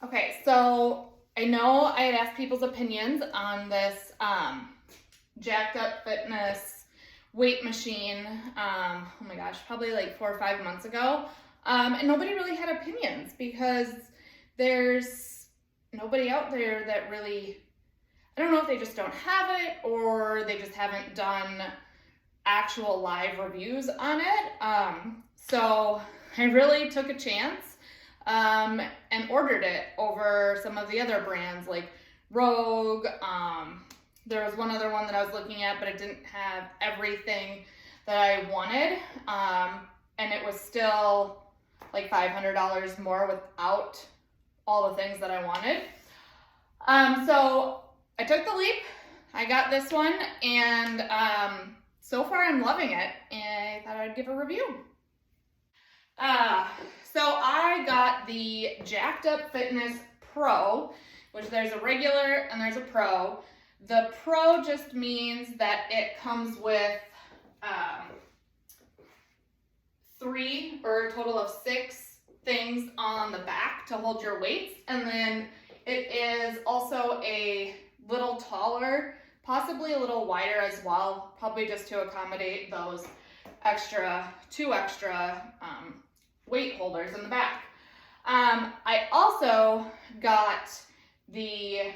Okay, so I know I had asked people's opinions on this Jacked Up Fitness weight machine, oh my gosh, probably like 4 or 5 months ago. And nobody really had opinions because there's nobody out there that really, I don't know if they just don't have it or they just haven't done actual live reviews on it. So I really took a chance and ordered it over some of the other brands like Rogue. There was one other one that I was looking at, but it didn't have everything that I wanted. And it was still like $500 more without all the things that I wanted. So I took the leap. I got this one, and so far I'm loving it, and I thought I'd give a review. So I got the Jacked Up Fitness Pro, which there's a regular and there's a Pro. The Pro just means that it comes with 3 or a total of 6 things on the back to hold your weights, and then it is also a little taller, possibly a little wider as well, probably just to accommodate those two extra weight holders in the back. I also got the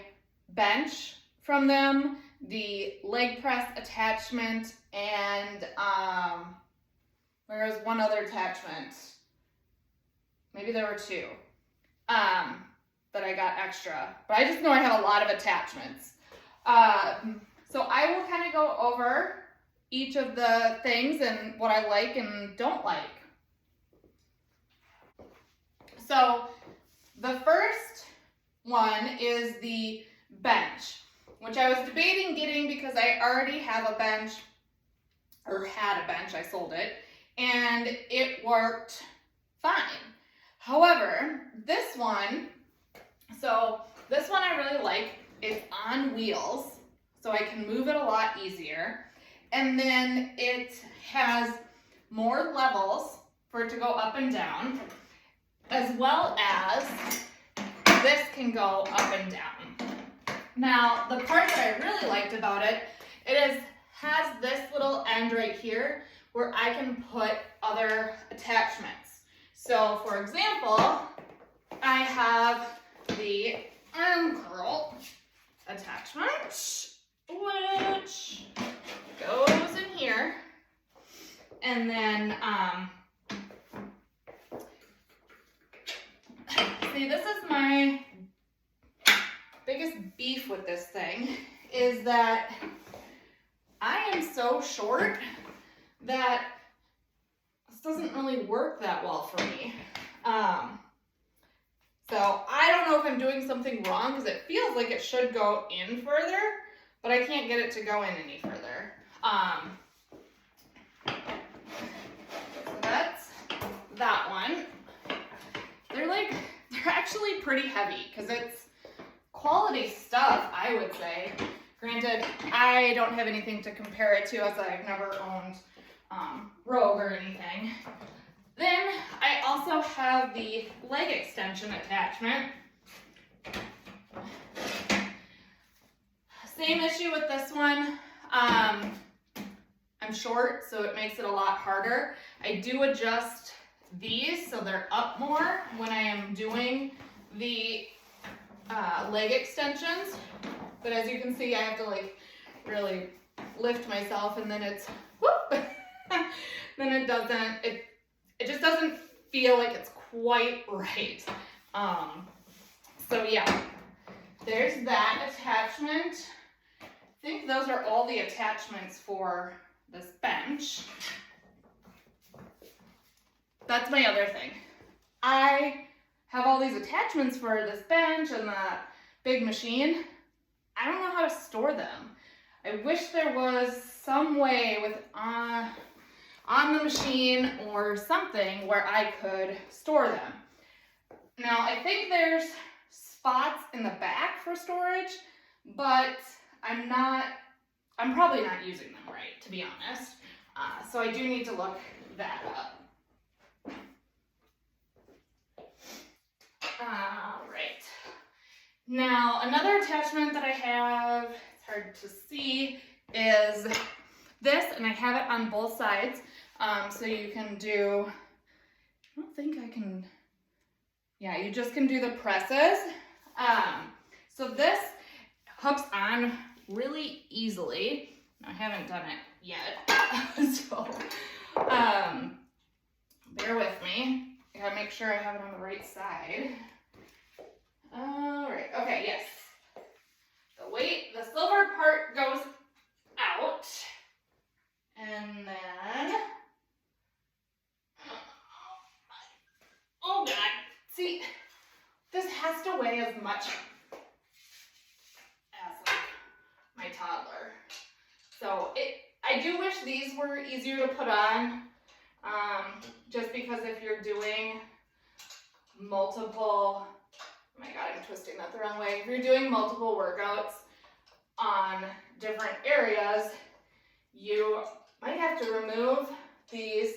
bench from them, the leg press attachment, and there was one other attachment. Maybe there were 2 that I got extra, but I just know I have a lot of attachments. So I will kind of go over each of the things and what I like and don't like. So the first one is the bench, which I was debating getting because I already have a bench, or had a bench, I sold it, and it worked fine. However, this one I really like. It's on wheels, so I can move it a lot easier. And then it has more levels for it to go up and down, as well as this can go up and down. Now, the part that I really liked about it, has this little end right here where I can put other attachments. So, for example, I have the arm curl attachment, which goes in here, and then see, this is my biggest beef with this thing, is that I am so short that this doesn't really work that well for me. So I don't know if I'm doing something wrong because it feels like it should go in further, but I can't get it to go in any further. So that's that one. They're actually pretty heavy because it's quality stuff, I would say. Granted, I don't have anything to compare it to as I've never owned Rogue or anything. Then I also have the leg extension attachment. Same issue with this one. I'm short, so it makes it a lot harder. I do adjust these so they're up more when I am doing the leg extensions. But as you can see, I have to really lift myself, and then it's whoop. Then it just doesn't feel like it's quite right. So yeah, there's that attachment. I think those are all the attachments for this bench. That's my other thing. I have all these attachments for this bench and the big machine. I don't know how to store them. I wish there was some way with on the machine or something where I could store them. Now, I think there's spots in the back for storage, but I'm probably not using them right, to be honest. So I do need to look that up. All right. Now, another attachment that I have, it's hard to see, is this, and I have it on both sides. So you can do, I don't think I can, yeah, you just can do the presses. So this hooks on really easily. I haven't done it yet, so bear with me. I gotta make sure I have it on the right side. All right, okay, yes. The silver part goes out, and then, oh God, see, this has to weigh as much as like my toddler. So I do wish these were easier to put on, just because if you're doing multiple, oh my God, I'm twisting that the wrong way. If you're doing multiple workouts on different areas, you might have to remove these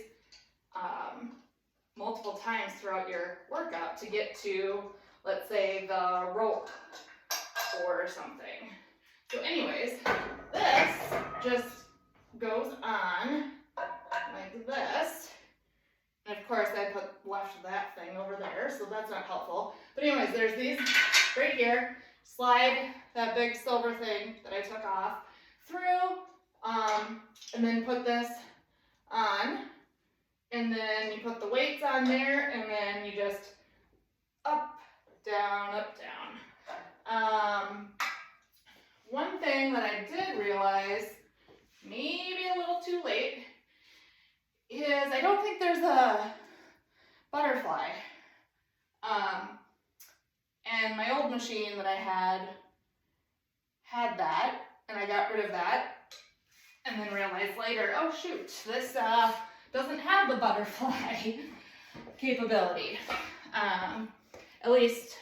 multiple times throughout your workout to get to, let's say, the rope or something. So anyways, this just goes on like this. And of course I left that thing over there, so that's not helpful. But anyways, there's these right here. Slide that big silver thing that I took off through, and then put this on. And then you put the weights on there, and then you just up, down, up, down. One thing that I did realize, maybe a little too late, is I don't think there's a butterfly. And my old machine that I had that, and I got rid of that, and then realized later, oh shoot, this doesn't have the butterfly capability, at least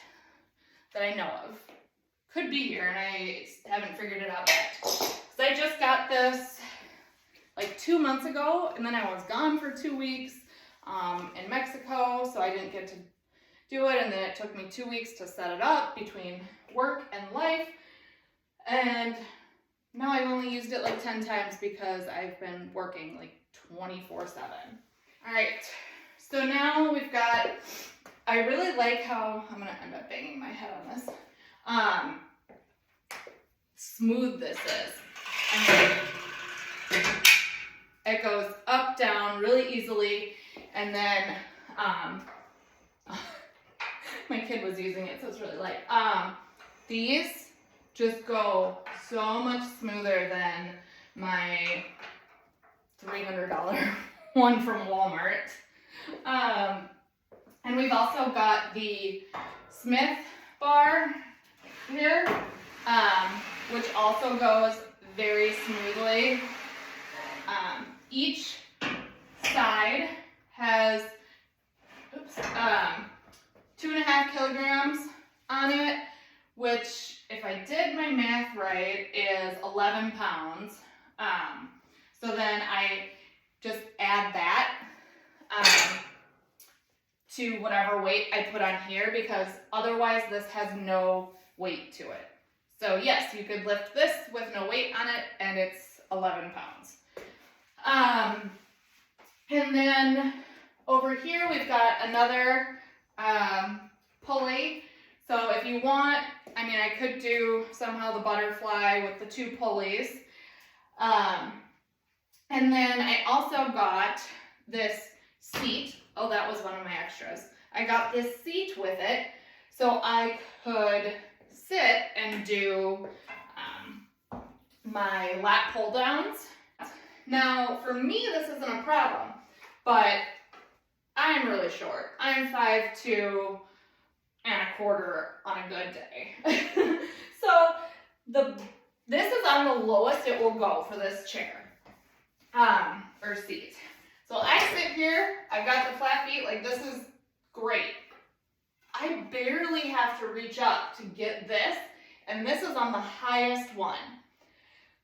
that I know of. Could be here, and I haven't figured it out yet. Because I just got this like 2 months ago, and then I was gone for 2 weeks in Mexico, so I didn't get to do it, and then it took me 2 weeks to set it up between work and life, and now I've only used it like 10 times because I've been working like 24/7. All right, so now we've got, I really like how, I'm gonna end up banging my head on this, smooth this is. I mean, it goes up, down really easily, and then, my kid was using it, so it's really light. These just go so much smoother than my $300 one from Walmart. And we've also got the Smith bar here, which also goes very smoothly. Each side has 2.5 kilograms on it, which, if I did my math right, is 11 pounds. So then I just add that to whatever weight I put on here, because otherwise this has no weight to it. So yes, you could lift this with no weight on it, and it's 11 pounds. And then over here we've got another pulley. So if you want, I mean, I could do somehow the butterfly with the 2 pulleys. And then I also got this seat. Oh, that was one of my extras. I got this seat with it so I could sit and do my lat pull downs. Now, for me, this isn't a problem, but I'm really short. I'm 5'2" and a quarter on a good day. So this is on the lowest it will go for this chair, or seat. So I sit here, I've got the flat feet, like this is great. I barely have to reach up to get this, and this is on the highest one.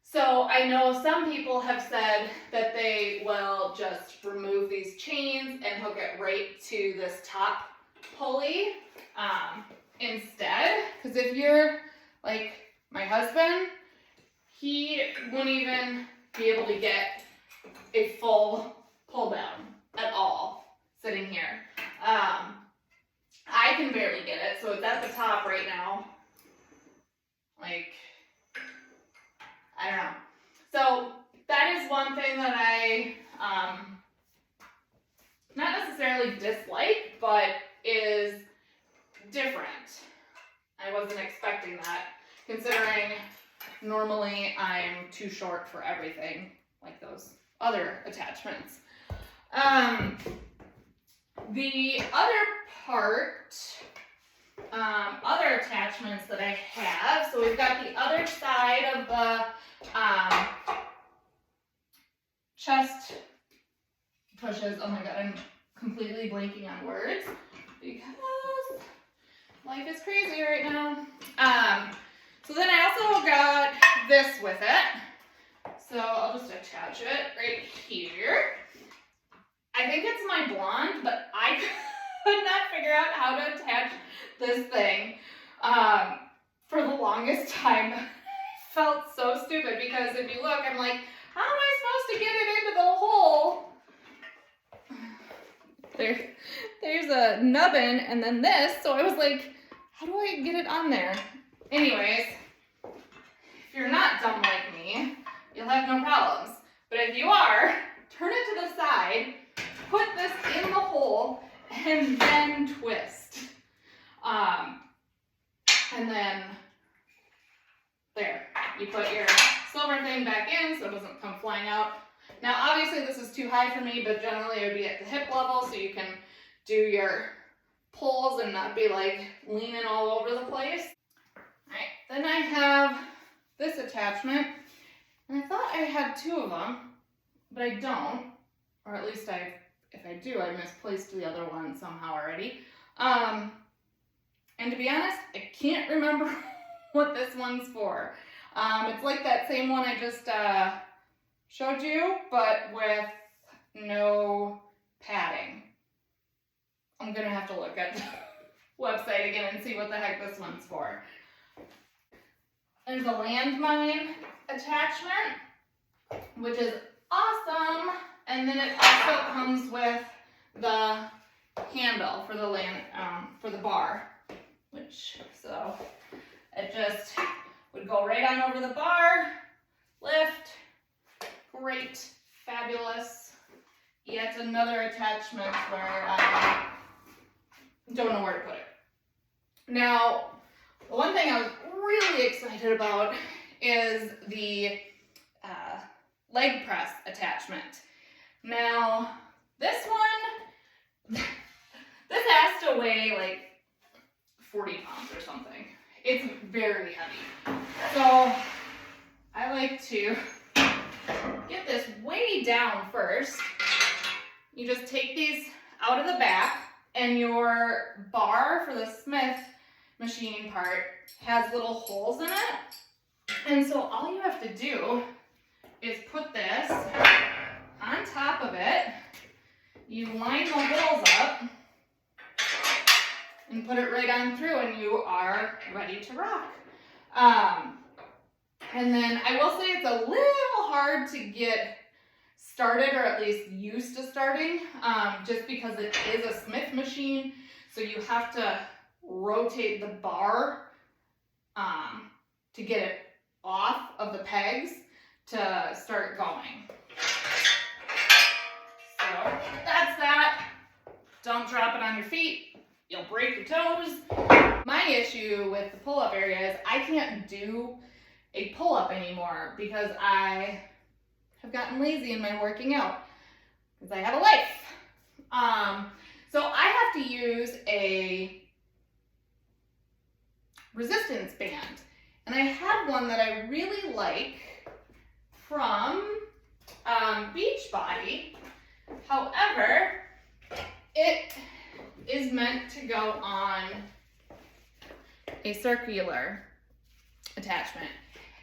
So I know some people have said that they will just remove these chains and hook it right to this top pulley instead, because Because if you're like my husband, he wouldn't even be able to get a full pull down at all sitting here. I can barely get it, so it's at the top right now. Like, I don't know. So that is one thing that I not necessarily dislike, but is different. I wasn't expecting that, considering normally I'm too short for everything, like those other attachments. The other part, other attachments that I have, so we've got the other side of the chest pushes. Oh my god, I'm completely blanking on words because life is crazy right now. So then I also got this with it. So I'll just attach it right here. I think it's my blonde, but I could not figure out how to attach this thing. For the longest time, I felt so stupid because if you look, I'm like, how am I supposed to get it into the hole? There's a nubbin and then this, so I was like, how do I get it on there? Anyways, if you're not dumb like me, you'll have no problems. But if you are, turn it to the side, put this in the hole, and then twist. And then there, you put your silver thing back in so it doesn't come flying out. Now obviously this is too high for me, but generally it would be at the hip level so you can do your pulls and not be like leaning all over the place. Alright, then I have this attachment, and I thought I had two of them, but I don't, or at least if I do, I misplaced the other one somehow already. And to be honest, I can't remember what this one's for. It's like that same one I just showed you, but with no padding. I'm gonna have to look at the website again and see what the heck this one's for. There's a landmine attachment, which is awesome. And then it also comes with the handle for the bar, so it just would go right on over the bar, lift, great, fabulous. Yet another attachment where I don't know where to put it. Now, the one thing I was really excited about is the leg press attachment. Now, this one, this has to weigh like 40 pounds or something. It's very heavy. So, I like to get this way down first. You just take these out of the back, and your bar for the Smith machining part has little holes in it. And so all you have to do is put this on top of it. You line the holes up and put it right on through, and you are ready to rock. And then I will say it's a little hard to get started, or at least used to starting, just because it is a Smith machine, so you have to rotate the bar to get it off of the pegs to start going. So that's that. Don't drop it on your feet. You'll break your toes. My issue with the pull-up area is I can't do a pull-up anymore because I have gotten lazy in my working out because I have a life. So I have to use a resistance band, and I had one that I really like from Beachbody. However, it is meant to go on a circular attachment,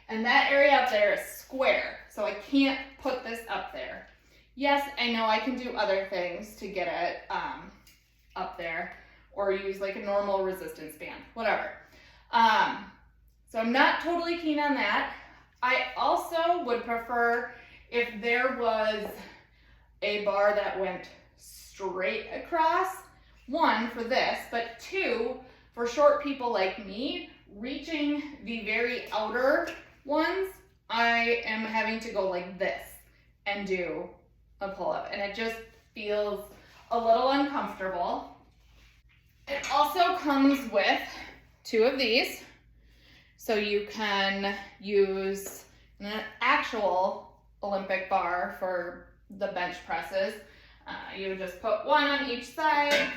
and that area up there is square, so I can't put this up there. Yes, I know I can do other things to get it up there, or use like a normal resistance band, whatever. So I'm not totally keen on that. I also would prefer if there was a bar that went straight across, one, for this, but two, for short people like me, reaching the very outer ones, I am having to go like this and do a pull-up, and it just feels a little uncomfortable. It also comes with two of these, so you can use an actual Olympic bar for the bench presses. You would just put one on each side,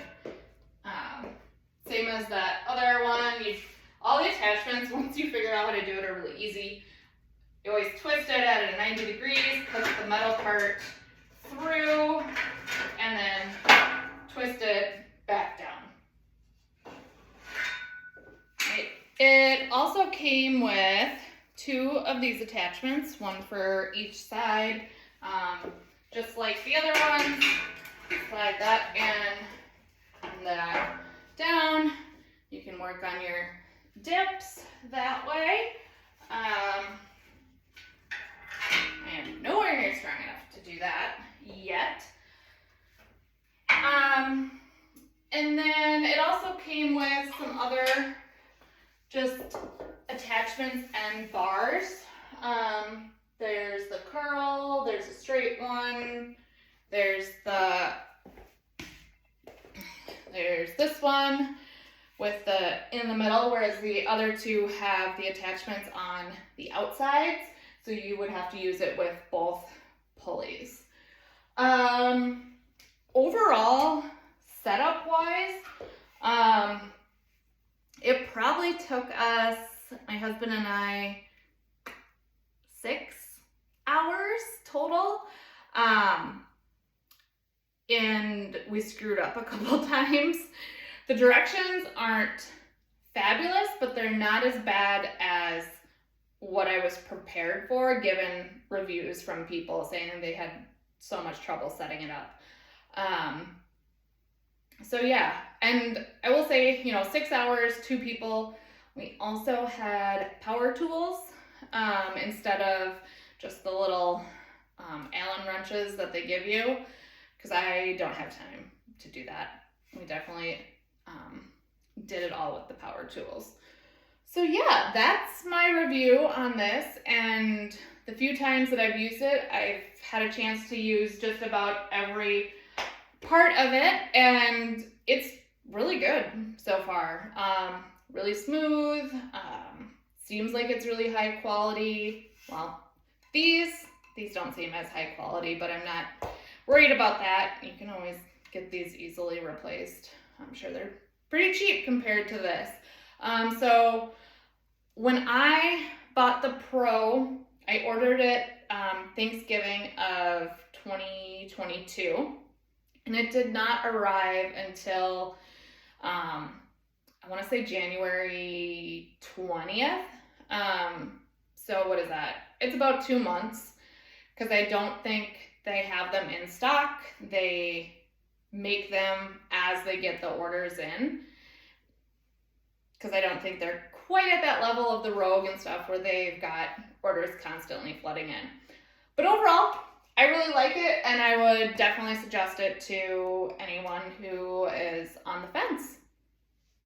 same as that other one. All the attachments, once you figure out how to do it, are really easy. You always twist it at 90 degrees, push the metal part through, and then twist it back down. Right. It also came with two of these attachments, one for each side. Just like the other ones, slide that in and that down. You can work on your dips that way. I am nowhere near strong enough to do that yet. And then it also came with some other just attachments and bars. There's the curl, there's a straight one, there's this one with in the middle, whereas the other two have the attachments on the outsides, so you would have to use it with both pulleys. Overall, setup wise, it probably took us, my husband and I, 6 hours total. And we screwed up a couple times. The directions aren't fabulous, but they're not as bad as what I was prepared for, given reviews from people saying they had so much trouble setting it up. So yeah, and I will say, 6 hours, 2 people. We also had power tools instead of just the little Allen wrenches that they give you, because I don't have time to do that. We definitely did it all with the power tools. So yeah, that's my review on this, and the few times that I've used it, I've had a chance to use just about every part of it, and it's really good so far. Really smooth, seems like it's really high quality. Well, these don't seem as high quality, but I'm not worried about that. You can always get these easily replaced. I'm sure they're pretty cheap compared to this. So when I bought the Pro, I ordered it Thanksgiving of 2022, and it did not arrive until I want to say January 20th. So what is that? It's about 2 months, because I don't think they have them in stock. They make them as they get the orders in, because I don't think they're quite at that level of the Rogue and stuff where they've got orders constantly flooding in. But overall, I really like it, and I would definitely suggest it to anyone who is on the fence.